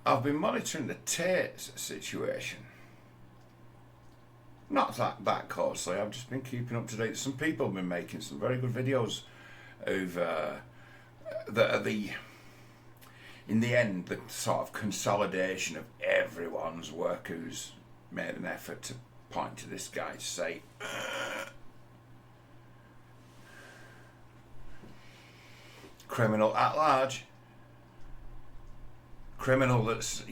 I've been monitoring the Tate situation. Not that closely, I've just been keeping up to date. Some people have been making some very good videos over that are in the end, the sort of consolidation of everyone's work who's made an effort to point to this guy to say, criminal at large. Criminal that's,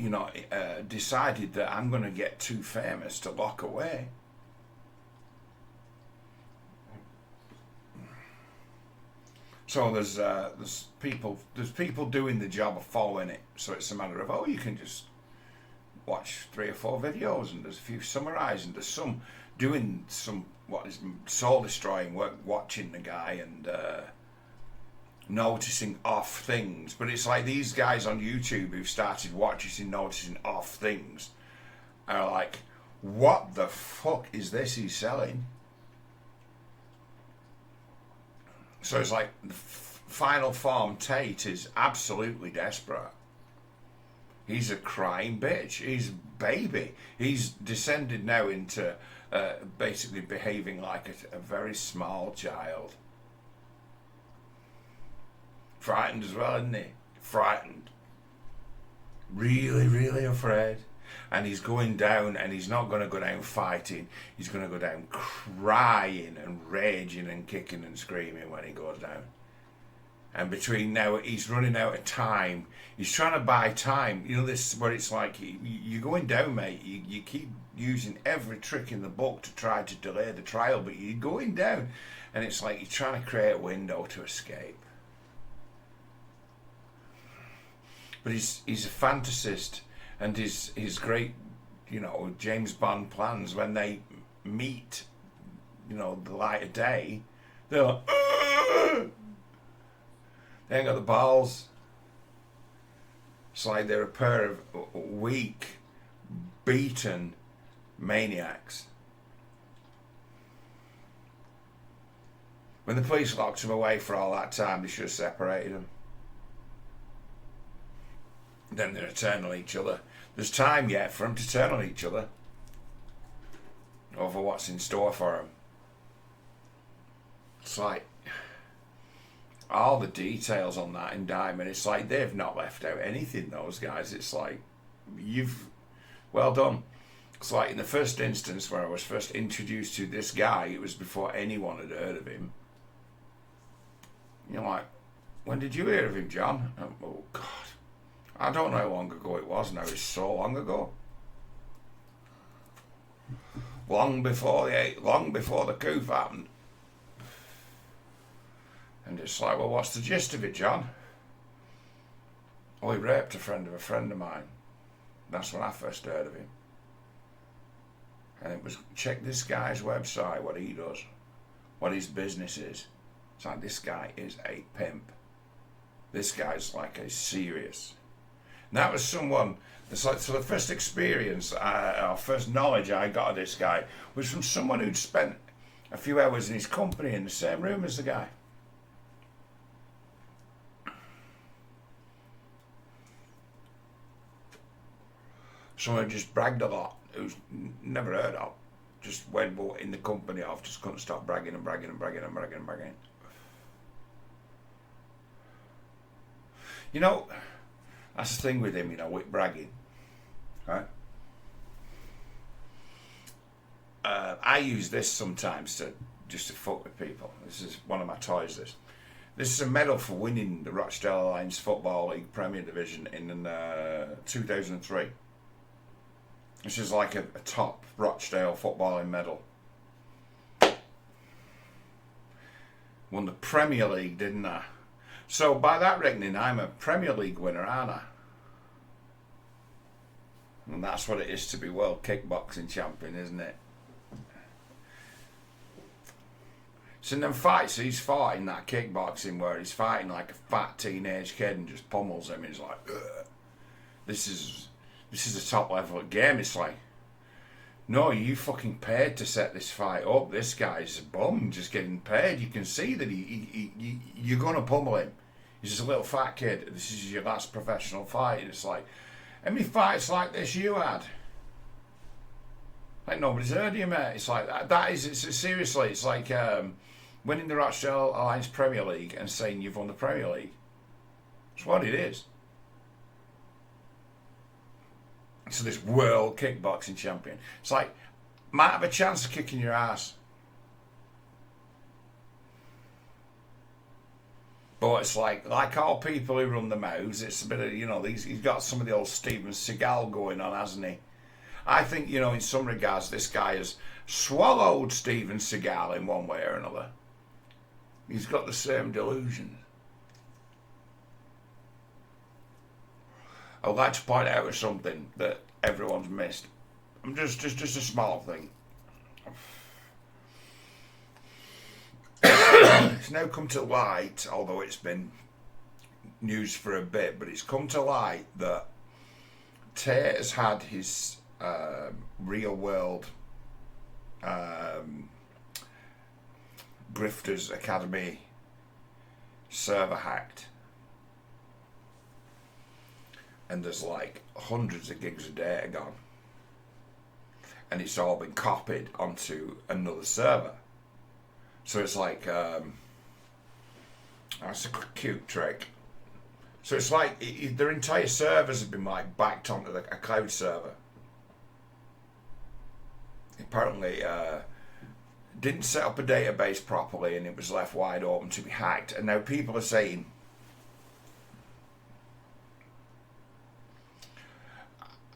decided that I'm going to get too famous to lock away. So there's people doing the job of following it. So it's a matter of, you can just watch 3 or 4 videos, and there's a few summarising. There's some doing some what is soul destroying work, watching the guy and noticing off things. But it's like these guys on YouTube who've started watching, noticing off things, are like, what the fuck is this he's selling? So it's like the final form Tate is absolutely desperate. He's a crying bitch. He's baby. He's descended now into basically behaving like a very small child. Frightened as well, isn't he? Frightened. Really, really afraid. And he's going down, and he's not going to go down fighting. He's going to go down crying and raging and kicking and screaming when he goes down. And between now, he's running out of time. He's trying to buy time. This is where it's like, you're going down, mate. You keep using every trick in the book to try to delay the trial, but you're going down. And it's like you're trying to create a window to escape. But he's a fantasist. And his great, James Bond plans, when they meet, the light of day, they're like, "Ugh!" They ain't got the balls. It's like they're a pair of weak, beaten maniacs. When the police locked him away for all that time, they should have separated him. Then they're turning on each other. There's time yet for them to turn on each other over what's in store for them. It's like all the details on that indictment. It's like they've not left out anything, those guys. It's like, well done. It's like in the first instance where I was first introduced to this guy, it was before anyone had heard of him. You're like, when did you hear of him, John? Oh God. I don't know how long ago it was now. It's so long ago. Long before the coup happened. And it's like, well, what's the gist of it, John? Oh, he raped a friend of mine. That's when I first heard of him. And it was, check this guy's website, what he does, what his business is. It's like, this guy is a pimp. This guy's like a serious. And that was someone, it's like, so the first experience, or first knowledge I got of this guy was from someone who'd spent a few hours in his company in the same room as the guy. Someone who just bragged a lot, who's never heard of, just went in the company of, just couldn't stop bragging and bragging and bragging and bragging and bragging. That's the thing with him, with bragging, right? I use this sometimes just to fuck with people. This is one of my toys, This is a medal for winning the Rochdale Alliance Football League Premier Division in 2003. This is like a top Rochdale footballing medal. Won the Premier League, didn't I? So by that reckoning, I'm a Premier League winner, aren't I? And that's what it is to be world kickboxing champion, isn't it? So in them fights he's fought in that kickboxing where he's fighting like a fat teenage kid and just pummels him. He's like, ugh. This is a top level game. It's like, no, you fucking paid to set this fight up. This guy's a bum, just getting paid. You can see that you're going to pummel him. He's just a little fat kid. This is your last professional fight. And it's like, How many fights like this you had? Like nobody's heard of you, mate. It's like seriously, it's like winning the Rothschild Alliance Premier League and saying you've won the Premier League. It's what it is. So this world kickboxing champion. It's like, might have a chance of kicking your ass. But it's like all people who run the mouths, it's a bit of, he's got some of the old Steven Seagal going on, hasn't he? I think, in some regards, this guy has swallowed Steven Seagal in one way or another. He's got the same delusion. I would like to point out something that everyone's missed. Just a small thing. It's now come to light, although it's been news for a bit, but it's come to light that Tate has had his real world Grifters Academy server hacked. And there's like hundreds of gigs of data gone. And it's all been copied onto another server. So it's like, that's a cute trick. So it's like their entire servers have been like backed onto a cloud server. Apparently didn't set up a database properly and it was left wide open to be hacked. And now people are saying,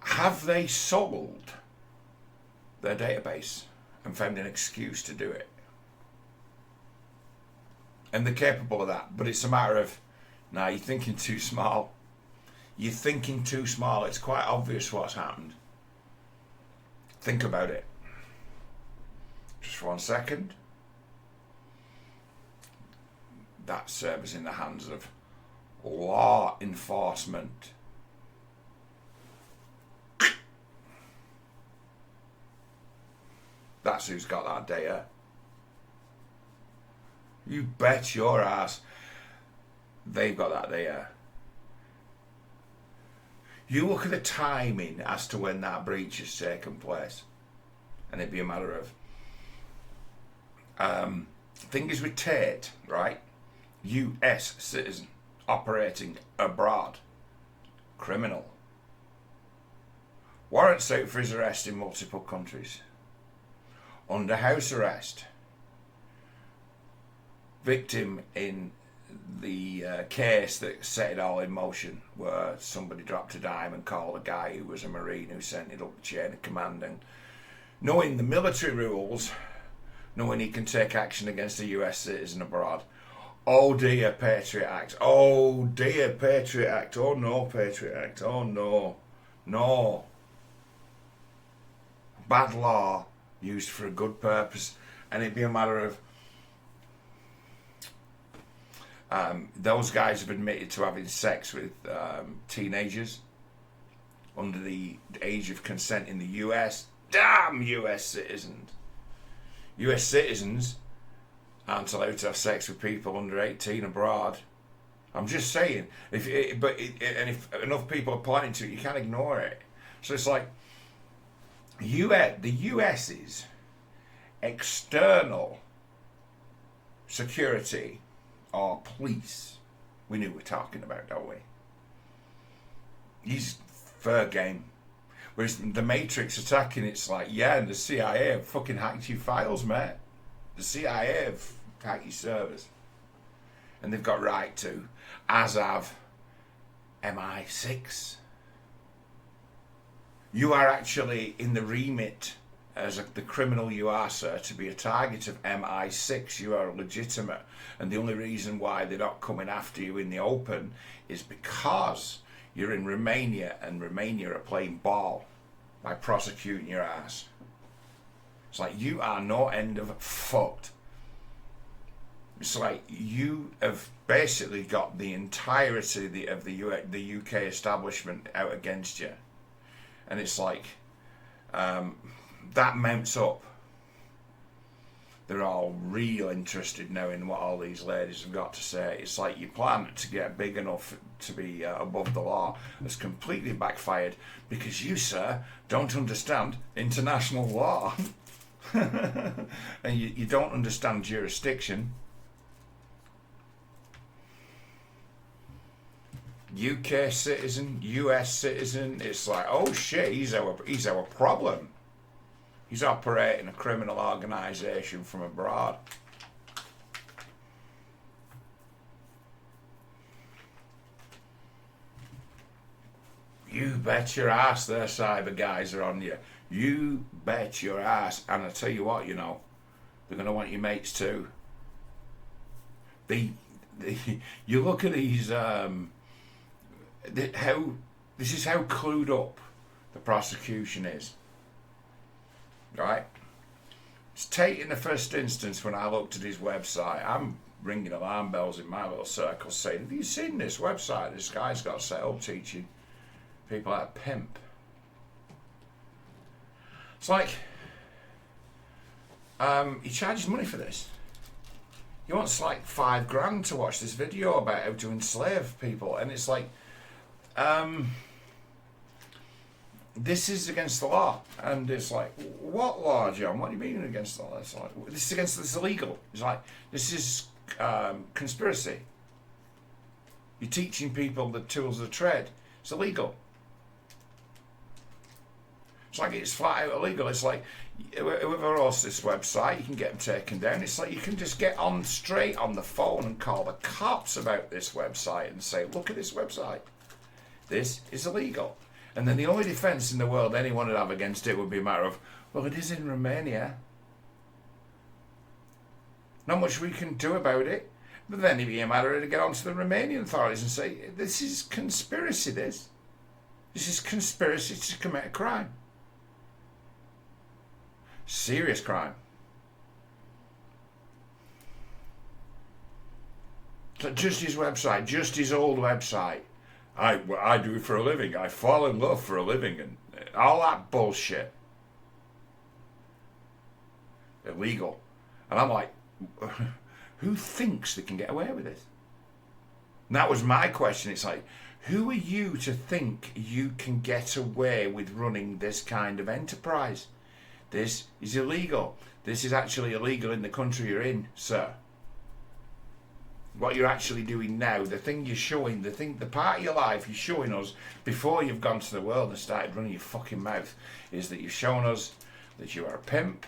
have they sold their database and found an excuse to do it? And they're capable of that, but it's a matter of, nah, you're thinking too small. You're thinking too small. It's quite obvious what's happened. Think about it. Just 1 second. That serves in the hands of law enforcement. That's who's got that data. You bet your ass they've got that data. You look at the timing as to when that breach has taken place, and it'd be a matter of thing is with Tate, right? US citizen operating abroad, criminal, warrants out for his arrest in multiple countries, under house arrest, victim in the case that set it all in motion, where somebody dropped a dime and called a guy who was a Marine who sent it up the chain of command, and knowing the military rules, knowing he can take action against a US citizen abroad. Oh dear, Patriot Act. Oh dear, Patriot Act. Oh no, Patriot Act. Oh no. No. Bad law used for a good purpose, and it'd be a matter of those guys have admitted to having sex with teenagers under the age of consent in the US. Damn US citizens. US citizens aren't allowed to have sex with people under 18 abroad. I'm just saying. If enough people are pointing to it, you can't ignore it. So it's like the US's external security or police, we knew we're talking about, don't we? He's fair game. Whereas the Matrix attacking, it's like, yeah, and the CIA have fucking hacked your files, mate. The CIA have hacked your servers. And they've got right to, as have MI6. You are actually in the remit, as the criminal you are, sir, to be a target of MI6. You are legitimate. And the only reason why they're not coming after you in the open is because you're in Romania, and Romania are playing ball by prosecuting your ass. It's like you are no end of fucked. It's like you have basically got the entirety of the UK establishment out against you. And it's like, that mounts up. they're all real interested now in what all these ladies have got to say. It's like your plan to get big enough to be above the law has completely backfired because you, sir, don't understand international law. And you don't understand jurisdiction. UK citizen, US citizen, it's like, oh shit, he's our problem. He's operating a criminal organisation from abroad. You bet your ass their cyber guys are on you. You bet your ass. And I tell you what, you know, they're going to want your mates too. You look at these, this is how clued up the prosecution is. Right? It's Tate in the first instance when I looked at his website. I'm ringing alarm bells in my little circle saying, have you seen this website this guy's got set up teaching people how to pimp? It's like, he charges money for this. He wants like $5,000 to watch this video about how to enslave people, and it's like, this is against the law. And it's like, what law, John? What do you mean against the law? It's like, this is illegal. It's like, this is conspiracy. You're teaching people the tools of the trade. It's illegal. It's like it's flat out illegal. It's like, whoever hosts this website, you can get them taken down. It's like you can just get on straight on the phone and call the cops about this website and say, look at this website. This is illegal. And then the only defence in the world anyone would have against it would be a matter of, well, it is in Romania. Not much we can do about it. But then it'd be a matter to get onto the Romanian authorities and say, this is conspiracy, this. This is conspiracy to commit a crime. Serious crime. So just his website, just his old website. I do it for a living. I fall in love for a living, and all that bullshit. Illegal. And I'm like, who thinks they can get away with this? And that was my question. It's like, who are you to think you can get away with running this kind of enterprise? This is illegal. This is actually illegal in the country you're in, sir. What you're actually doing now, the thing you're showing, the part of your life you're showing us before you've gone to the world and started running your fucking mouth, is that you've shown us that you are a pimp.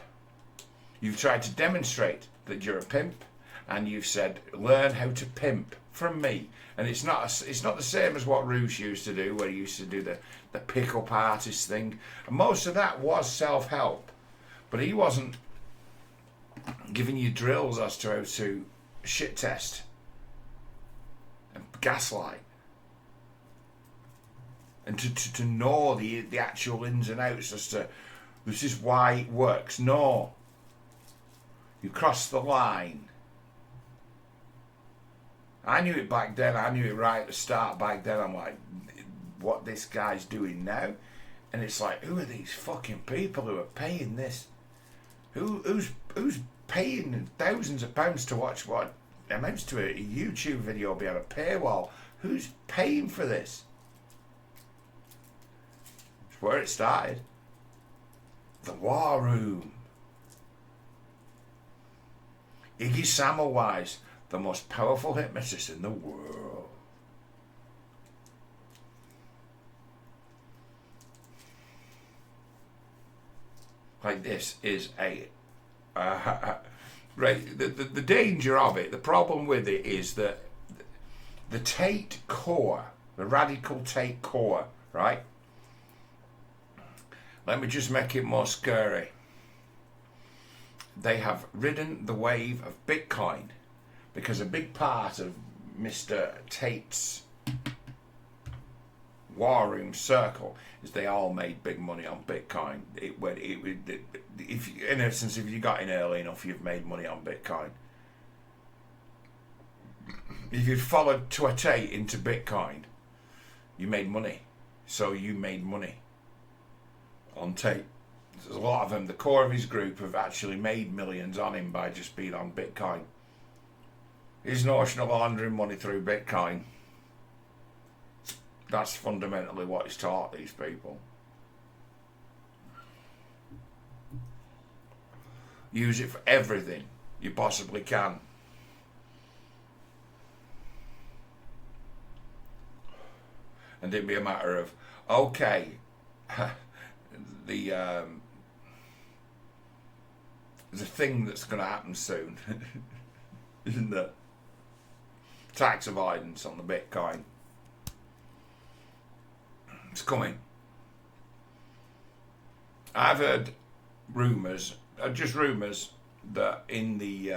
You've tried to demonstrate that you're a pimp, and you've said, learn how to pimp from me. And it's not the same as what Roosh used to do, where he used to do the pick-up artist thing. And most of that was self-help. But he wasn't giving you drills as to how to shit test and gaslight, and to know the actual ins and outs as to this is why it works. No, you crossed the line. I knew it back then. I knew it right at the start back then. I'm like, what this guy's doing now? And it's like, who are these fucking people who are paying this? Who's paying thousands of pounds to watch what amounts to a YouTube video behind a paywall? Who's paying for this? It's where it started. The War Room. Iggy Semmelweis, the most powerful hypnotist in the world. Like, this is a right. The danger of it, the problem with it, is that the Tate core, the radical Tate core, right? Let me just make it more scary. They have ridden the wave of Bitcoin, because a big part of Mr. Tate's War Room circle is they all made big money on Bitcoin. In essence, if you got in early enough, you've made money on Bitcoin. If you'd followed to a Tate into Bitcoin, you made money. So you made money on Tate. there's a lot of them, the core of his group have actually made millions on him by just being on Bitcoin. His notion of laundering money through Bitcoin, that's fundamentally what he's taught these people. Use it for everything you possibly can. And it'd be a matter of, okay, the thing that's going to happen soon, isn't it? Tax avoidance on the Bitcoin. It's coming. I've heard rumours, just rumours, that in the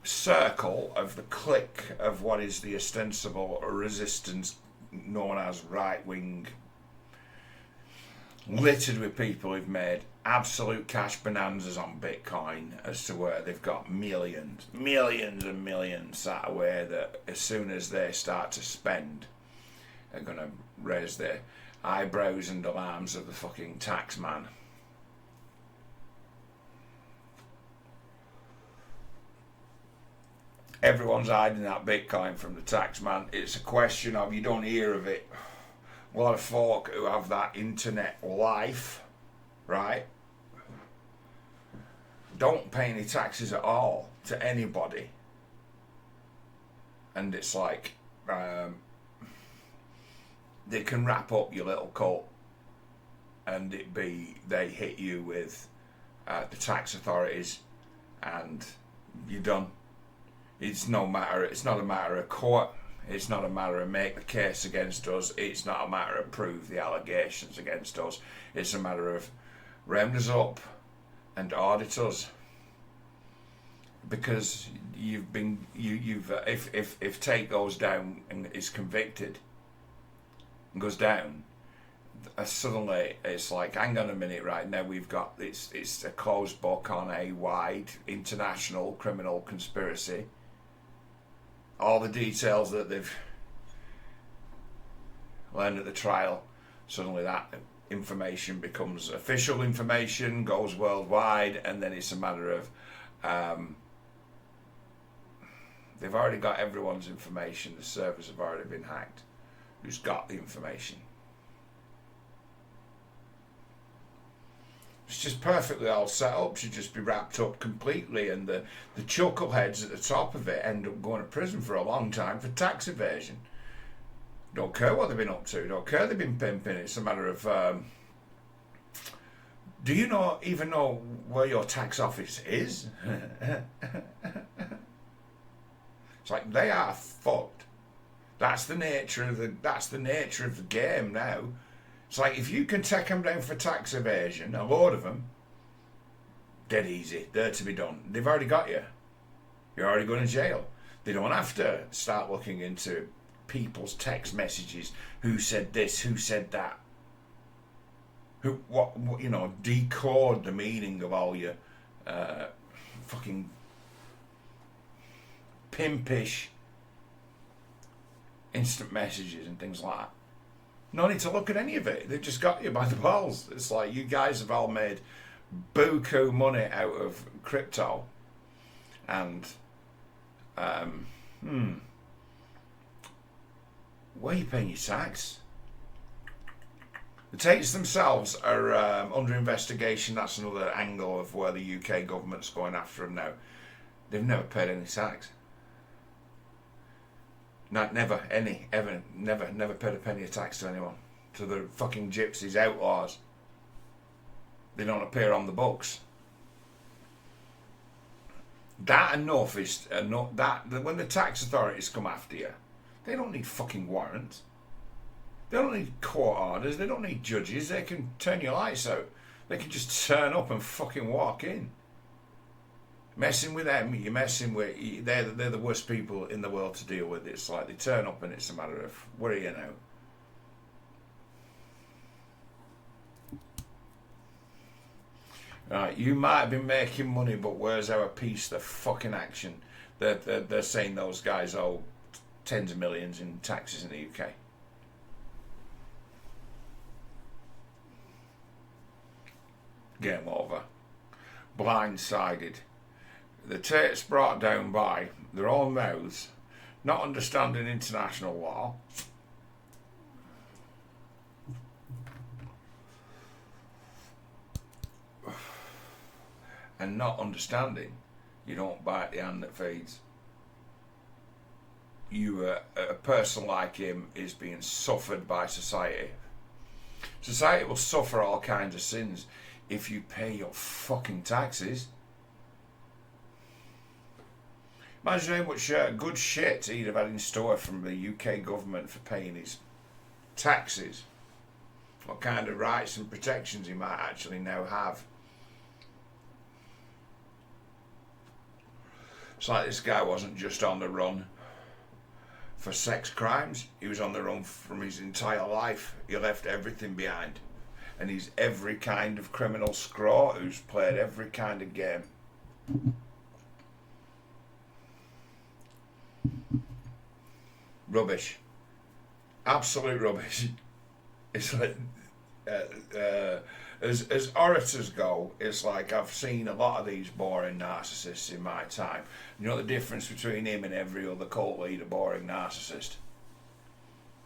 circle of the clique of what is the ostensible resistance known as right wing, littered with people who've made absolute cash bonanzas on Bitcoin, as to where they've got millions and millions sat away that as soon as they start to spend are going to raise their eyebrows and alarms of the fucking tax man. Everyone's hiding that Bitcoin from the tax man. It's a question of, you don't hear of it. A lot of folk who have that internet life, right, don't pay any taxes at all to anybody. And it's like, they can wrap up your little cult and they hit you with the tax authorities and you're done. It's not a matter of court. It's not a matter of make the case against us. It's not a matter of prove the allegations against us. It's a matter of round us up and audit us. Because if Tate goes down and is convicted and goes down, suddenly it's like, hang on a minute, right now we've got it's a closed book on a wide international criminal conspiracy. All the details that they've learned at the trial, suddenly that information becomes official information, goes worldwide, and then it's a matter of they've already got everyone's information. The servers have already been hacked. Who's got the information? It's just perfectly all set up, should just be wrapped up completely, and the chuckleheads at the top of it end up going to prison for a long time for tax evasion. Don't care what they've been up to, don't care they've been pimping. It's a matter of, do you even know where your tax office is? It's like, they are fucked. That's the nature of the game now. It's like, if you can take them down for tax evasion, a load of them, dead easy, they're to be done. They've already got you. You're already going to jail. They don't have to start looking into people's text messages. Who said this? Who said that? What decode the meaning of all your fucking pimpish instant messages and things like that. No need to look at any of it. They've just got you by the balls. It's like, you guys have all made buku money out of crypto. And, where are you paying your tax? The Tates themselves are under investigation. That's another angle of where the UK government's going after them now. They've never paid any tax. Never paid a penny of tax to anyone. To the fucking gypsies, outlaws. They don't appear on the books. That enough is enough. That when the tax authorities come after you, they don't need fucking warrants. They don't need court orders. They don't need judges. They can turn your lights out. They can just turn up and fucking walk in. Messing with them, you're messing with. They're the worst people in the world to deal with. It's like they turn up and it's a matter of, where are you now? Right, you might have been making money, but where's our piece of fucking action? They're saying those guys owe tens of millions in taxes in the UK. game over. Blindsided. The Tates brought down by their own mouths, not understanding international law, and not understanding you don't bite the hand that feeds. A person like him is being suffered by society. Society will suffer all kinds of sins if you pay your fucking taxes. Imagine how much good shit he'd have had in store from the UK government for paying his taxes. What kind of rights and protections he might actually now have. It's like this guy wasn't just on the run for sex crimes, he was on the run from his entire life. He left everything behind. And he's every kind of criminal scraw who's played every kind of game. Rubbish. Absolute rubbish. It's like, as orators go, it's like I've seen a lot of these boring narcissists in my time. You know the difference between him and every other cult leader boring narcissist?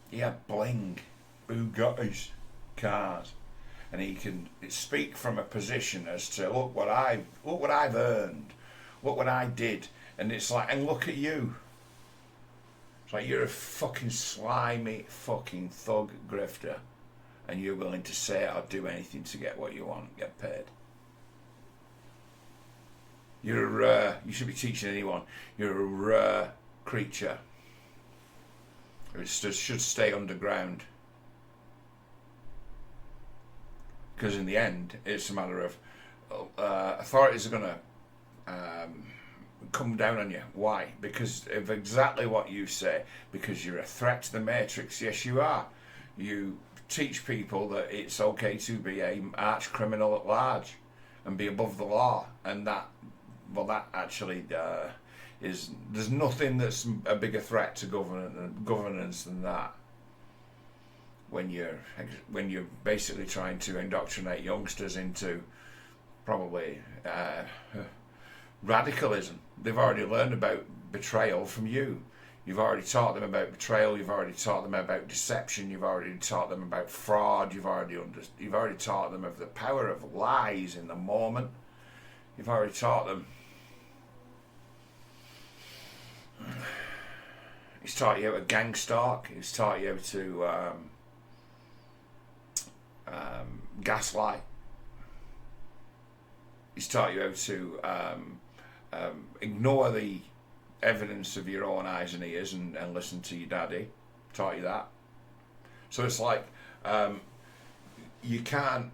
He had bling, Bugattis, cars, and he can speak from a position as to look what I've earned, look what I did, and it's like, and look at you. It's like you're a fucking slimy fucking thug grifter. And you're willing to say or do anything to get what you want, get paid. You should be teaching anyone. You're a rare creature. It should stay underground. Because in the end, it's a matter of authorities are going to come down on you. Why? Because of exactly what you say. Because you're a threat to the Matrix. Yes, you are. You teach people that it's okay to be an arch criminal at large and be above the law, and that actually is, there's nothing that's a bigger threat to governance than that. When you're basically trying to indoctrinate youngsters into probably radicalism. They've already learned about betrayal from you. You've already taught them about betrayal. You've already taught them about deception. You've already taught them about fraud. You've already taught them of the power of lies in the moment. You've already taught them. He's taught you how to gang stalk. He's taught you how to gaslight. He's taught you how to ignore the evidence of your own eyes and ears and listen to your daddy. Taught you that. So it's like you can't,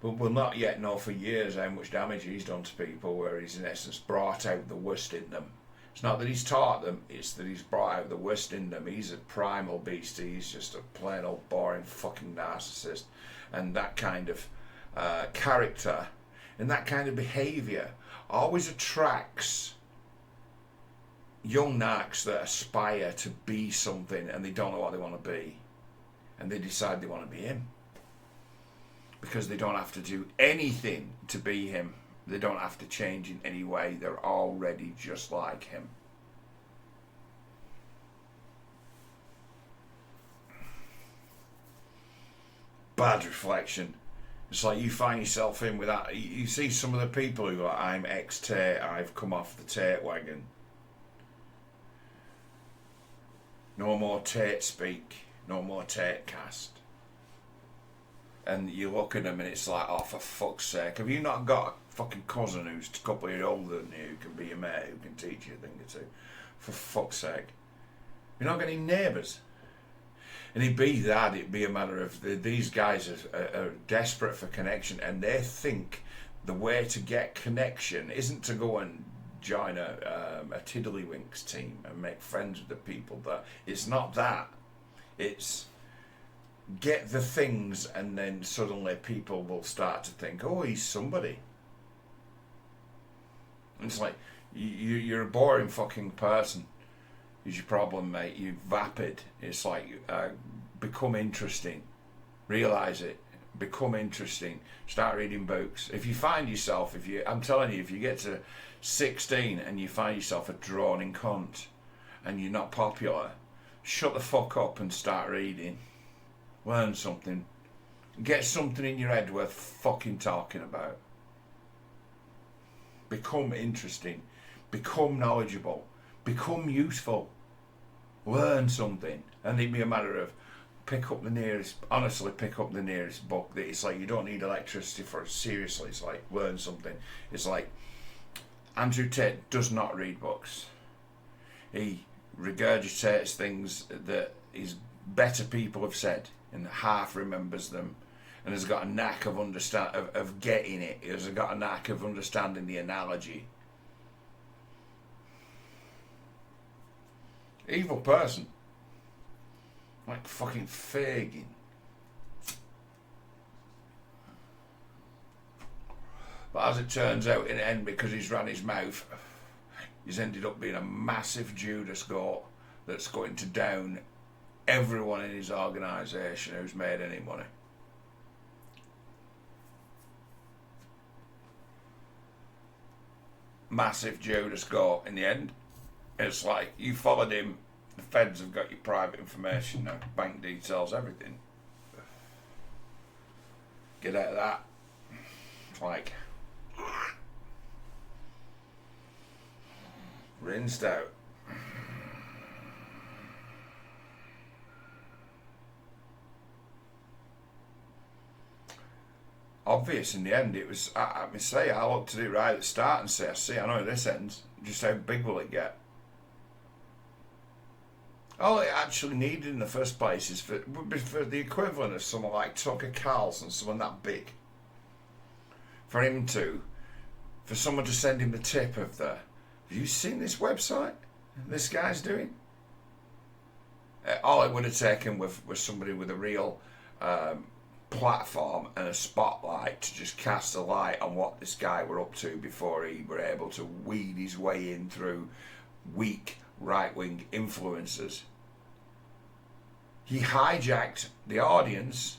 we'll not yet know for years how much damage he's done to people, where he's in essence brought out the worst in them. It's not that he's taught them, it's that he's brought out the worst in them. He's a primal beast. He's just a plain old boring fucking narcissist. And that kind of character and that kind of behaviour always attracts young narcs that aspire to be something and they don't know what they want to be, and they decide they want to be him because they don't have to do anything to be him. They don't have to change in any way. They're already just like him. Bad reflection. It's like you find yourself in with that. You see some of the people who are like, I'm ex-Tate, I've come off the Tate wagon. No more Tate speak, no more Tate cast. And you look at them and it's like, oh, for fuck's sake, have you not got a fucking cousin who's a couple of years older than you, who can be your mate, who can teach you a thing or two? For fuck's sake. You're not got any neighbours. And it'd be that, it'd be a matter of these guys are desperate for connection, and they think the way to get connection isn't to go and join a Tiddlywinks team and make friends with the people. That it's not that. It's get the things, and then suddenly people will start to think, oh, he's somebody. And it's like, you're a boring fucking person. Is your problem, mate? You're vapid. It's like become interesting. Realise it. become interesting, start reading books. If you find yourself, I'm telling you, if you get to 16 and you find yourself a droning cunt and you're not popular, shut the fuck up and start reading. Learn something. Get something in your head worth fucking talking about. Become interesting. Become knowledgeable. Become useful. Learn something. And it'd be a matter of pick up the nearest book that it's like you don't need electricity for it. Seriously, it's like learn something. It's like Andrew Tate does not read books. He regurgitates things that his better people have said and half remembers them, and has got a knack of of getting it. He has got a knack of understanding the analogy. Evil person. Like fucking Fagin. But as it turns out, in the end, because he's ran his mouth, he's ended up being a massive Judas goat that's going to down everyone in his organisation who's made any money. Massive Judas goat in the end. It's like you followed him. The feds have got your private information now, bank details, everything. Get out of that. It's like rinsed out. Obvious in the end. It was. I looked at it right at the start and say, I know this ends. Just how big will it get? All it actually needed in the first place is for the equivalent of someone like Tucker Carlson, someone that big, for someone to send him the tip of have you seen this website this guy's doing? All it would have taken was somebody with a real platform and a spotlight to just cast a light on what this guy were up to before he were able to weed his way in through weak right-wing influencers. He hijacked the audience.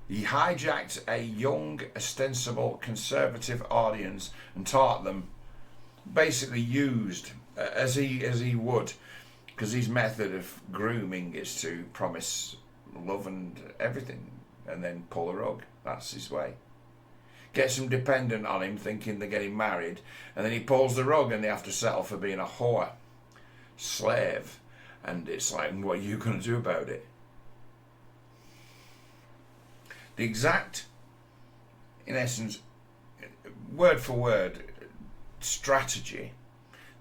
He hijacked a young, ostensible, conservative audience and taught them, basically used, as he would, because his method of grooming is to promise love and everything and then pull a rug. That's his way. Gets them dependent on him, thinking they're getting married, and then he pulls the rug and they have to settle for being a whore, slave, and it's like, what are you going to do about it? The exact, in essence, word for word strategy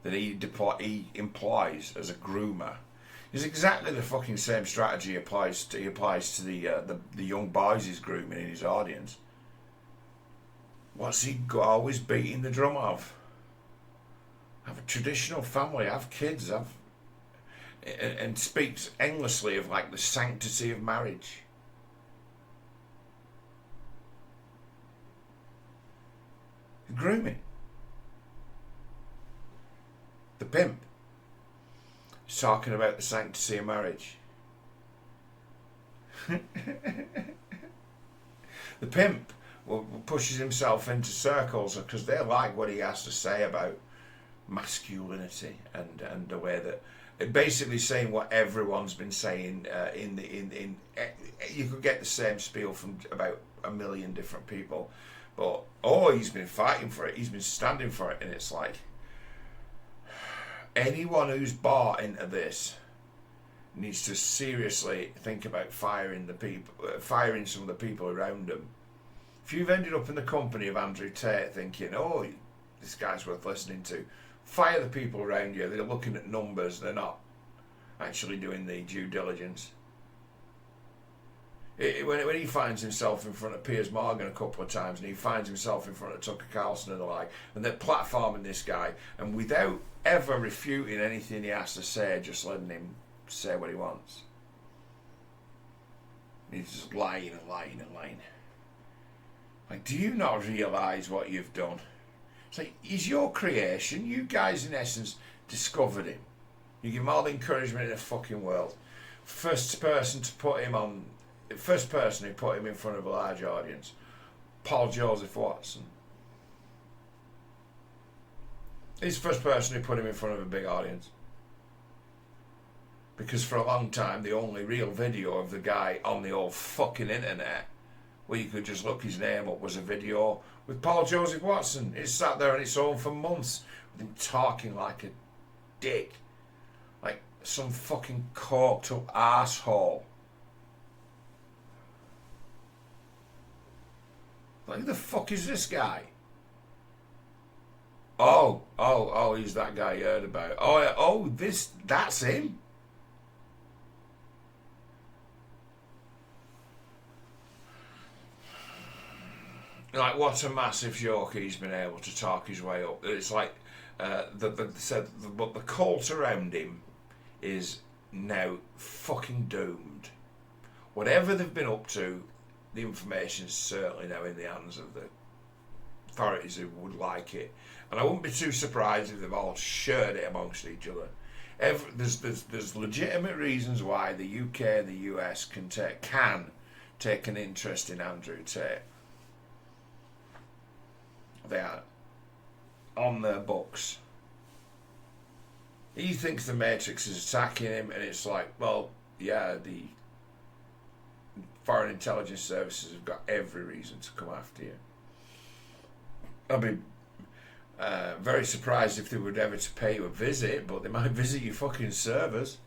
that he implies as a groomer is exactly the fucking same strategy he applies to the young boys he's grooming in his audience. What's he always beating the drum of? Have a traditional family, have kids, and speaks endlessly of like the sanctity of marriage. Grooming. The pimp is talking about the sanctity of marriage. The pimp pushes himself into circles because they like what he has to say about masculinity and the way that basically saying what everyone's been saying in you could get the same spiel from about a million different people, but he's been fighting for it, he's been standing for it, and it's like anyone who's bought into this needs to seriously think about firing some of the people around them. If you've ended up in the company of Andrew Tate thinking, this guy's worth listening to, fire the people around you. They're looking at numbers, they're not actually doing the due diligence. When he finds himself in front of Piers Morgan a couple of times, and he finds himself in front of Tucker Carlson and the like, and they're platforming this guy, and without ever refuting anything he has to say, just letting him say what he wants. He's just lying and lying and lying. Like, do you not realise what you've done? It's like, he's your creation. You guys, in essence, discovered him. You give him all the encouragement in the fucking world. First person to put him on the first person who put him in front of a large audience, Paul Joseph Watson. He's the first person who put him in front of a big audience. Because for a long time, the only real video of the guy on the old fucking internet, where you could just look his name up, was a video with Paul Joseph Watson. He sat there on its own for months with him talking like a dick. Like some fucking coked up arsehole. Like, who the fuck is this guy? Oh, he's that guy you heard about. That's him. Like, what a massive joke he's been able to talk his way up. It's like but the cult around him is now fucking doomed. Whatever they've been up to, the information is certainly now in the hands of the authorities who would like it. And I wouldn't be too surprised if they've all shared it amongst each other. There's legitimate reasons why the UK and the US can take an interest in Andrew Tate. They are on their books. He thinks the Matrix is attacking him, and it's like, well, yeah, the foreign intelligence services have got every reason to come after you. I'd be very surprised if they would ever to pay you a visit, but they might visit your fucking servers.